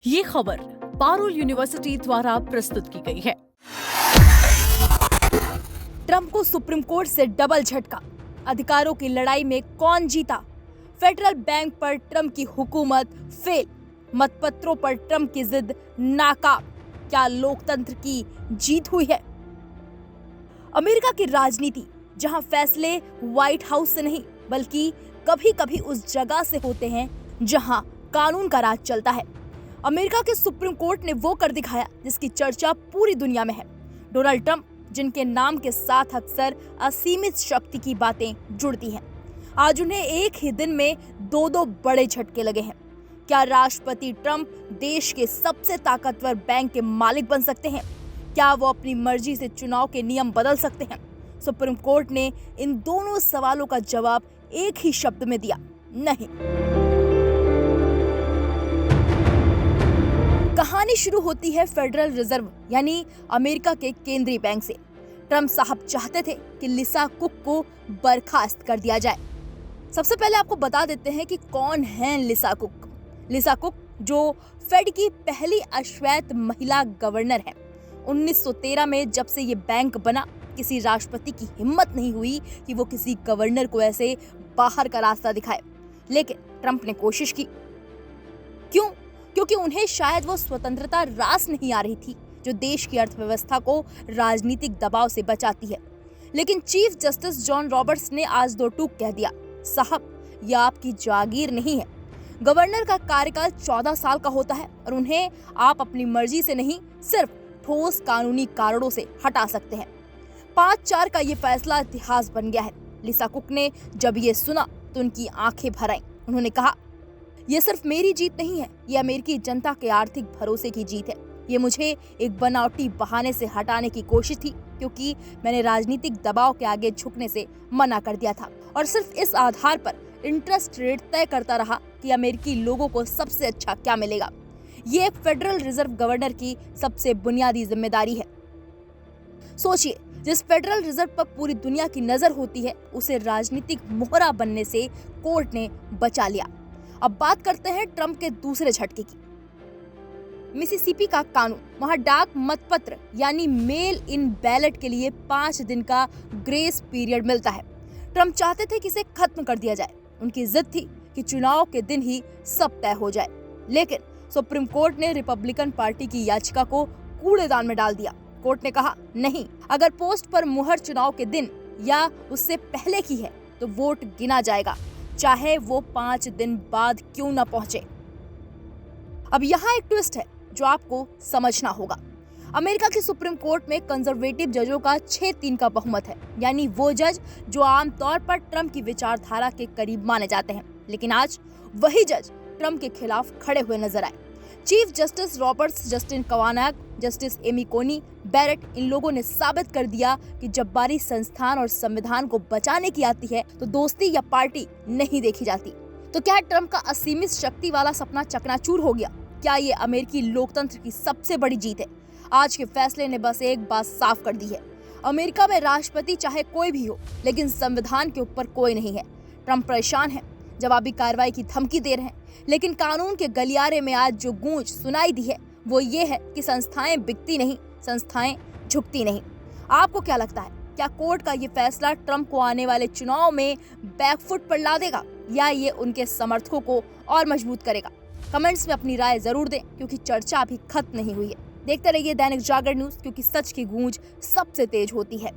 ये खबर पारुल यूनिवर्सिटी द्वारा प्रस्तुत की गई है। ट्रंप को सुप्रीम कोर्ट से डबल झटका, अधिकारों की लड़ाई में कौन जीता? फेडरल बैंक पर ट्रंप की हुकूमत फेल, मतपत्रों पर ट्रंप की जिद नाकाम। क्या लोकतंत्र की जीत हुई है? अमेरिका की राजनीति, जहां फैसले व्हाइट हाउस से नहीं बल्कि कभी-कभी उस जगह से होते हैं जहां कानून का राज चलता है। अमेरिका के सुप्रीम कोर्ट ने वो कर दिखाया जिसकी चर्चा पूरी दुनिया में है। डोनाल्ड ट्रंप, जिनके नाम के साथ अक्सर असीमित शक्ति की बातें जुड़ती हैं, आज उन्हें एक ही दिन में दो बड़े झटके लगे हैं। क्या राष्ट्रपति ट्रंप देश के सबसे ताकतवर बैंक के मालिक बन सकते हैं? क्या वो अपनी मर्जी से चुनाव के नियम बदल सकते हैं? सुप्रीम कोर्ट ने इन दोनों सवालों का जवाब एक ही शब्द में दिया, नहीं। कहानी शुरू होती है फेडरल रिजर्व यानी अमेरिका के केंद्रीय बैंक से। ट्रंप साहब चाहते थे कि लिसा कुक को बर्खास्त कर दिया जाए। सबसे पहले आपको बता देते हैं कि कौन है लिसा कुक। लिसा कुक, जो फेड की पहली अश्वेत महिला गवर्नर है। 1913 में जब से ये बैंक बना, किसी राष्ट्रपति की हिम्मत नहीं हुई कि वो किसी गवर्नर को ऐसे बाहर का रास्ता दिखाए, लेकिन ट्रंप ने कोशिश की। क्यों? क्योंकि उन्हें शायद वो स्वतंत्रता रास नहीं आ रही थी जो देश की अर्थव्यवस्था को राजनीतिक दबाव से बचाती है। लेकिन चीफ जस्टिस जॉन रॉबर्ट्स ने आज दो टूक कह दिया, साहब यह आपकी जागीर नहीं है। गवर्नर का कार्यकाल 14 साल का होता है और उन्हें आप अपनी मर्जी से नहीं, सिर्फ ठोस कानूनी कारणों से हटा सकते हैं। 5-4 का ये फैसला इतिहास बन गया है। लिसा कुक ने जब ये सुना तो उनकी आंखें भर आईं। उन्होंने कहा, ये सिर्फ मेरी जीत नहीं है, ये अमेरिकी जनता के आर्थिक भरोसे की जीत है। ये मुझे एक बनावटी बहाने से हटाने की कोशिश थी, क्योंकि मैंने राजनीतिक दबाव के आगे झुकने से मना कर दिया था और सिर्फ इस आधार पर इंटरेस्ट रेट तय करता रहा कि अमेरिकी लोगों को सबसे अच्छा क्या मिलेगा। ये एक फेडरल रिजर्व गवर्नर की सबसे बुनियादी जिम्मेदारी है। सोचिए, जिस फेडरल रिजर्व पर पूरी दुनिया की नजर होती है, उसे राजनीतिक मोहरा बनने से कोर्ट ने बचा लिया। अब बात करते हैं ट्रंप के दूसरे झटके की। मिसिसिपी का कानून, वहां डाक मतपत्र यानी मेल इन बैलेट के लिए 5 दिन का ग्रेस पीरियड मिलता है। ट्रंप चाहते थे कि इसे खत्म कर दिया जाए। उनकी जिद थी कि चुनाव के दिन ही सब तय हो जाए, लेकिन सुप्रीम कोर्ट ने रिपब्लिकन पार्टी की याचिका को कूड़ेदान में डाल दिया। कोर्ट ने कहा, नहीं, अगर पोस्ट पर मुहर चुनाव के दिन या उससे पहले की है तो वोट गिना जाएगा, चाहे वो 5 दिन बाद क्यों न पहुंचे। अब यहाँ एक ट्विस्ट है जो आपको समझना होगा। अमेरिका की सुप्रीम कोर्ट में कंजर्वेटिव जजों का 6-3 का बहुमत है, यानी वो जज जो आमतौर पर ट्रंप की विचारधारा के करीब माने जाते हैं। लेकिन आज वही जज ट्रंप के खिलाफ खड़े हुए नजर आए। Chief Justice Roberts, Justin Kavanaugh, Justice Amy Coney Barrett, इन लोगों ने साबित कर दिया कि जब बारी संस्थान और संविधान को बचाने की आती है तो दोस्ती या पार्टी नहीं देखी जाती। तो क्या ट्रंप का असीमित शक्ति वाला सपना चकनाचूर हो गया? क्या ये अमेरिकी लोकतंत्र की सबसे बड़ी जीत है? आज के फैसले ने बस एक बात साफ कर दी है, अमेरिका में राष्ट्रपति चाहे कोई भी हो, लेकिन संविधान के ऊपर कोई नहीं है। ट्रंप परेशान है, जवाबी कार्रवाई की धमकी दे रहे हैं, लेकिन कानून के गलियारे में आज जो गूंज सुनाई दी है वो ये है कि संस्थाएं बिकती नहीं, संस्थाएं झुकती नहीं। आपको क्या लगता है, क्या कोर्ट का ये फैसला ट्रंप को आने वाले चुनाव में बैकफुट पर ला देगा या ये उनके समर्थकों को और मजबूत करेगा? कमेंट्स में अपनी राय जरूर दें, क्योंकि चर्चा अभी खत्म नहीं हुई है। देखते रहिए दैनिक जागरण न्यूज, क्योंकि सच की गूंज सबसे तेज होती है।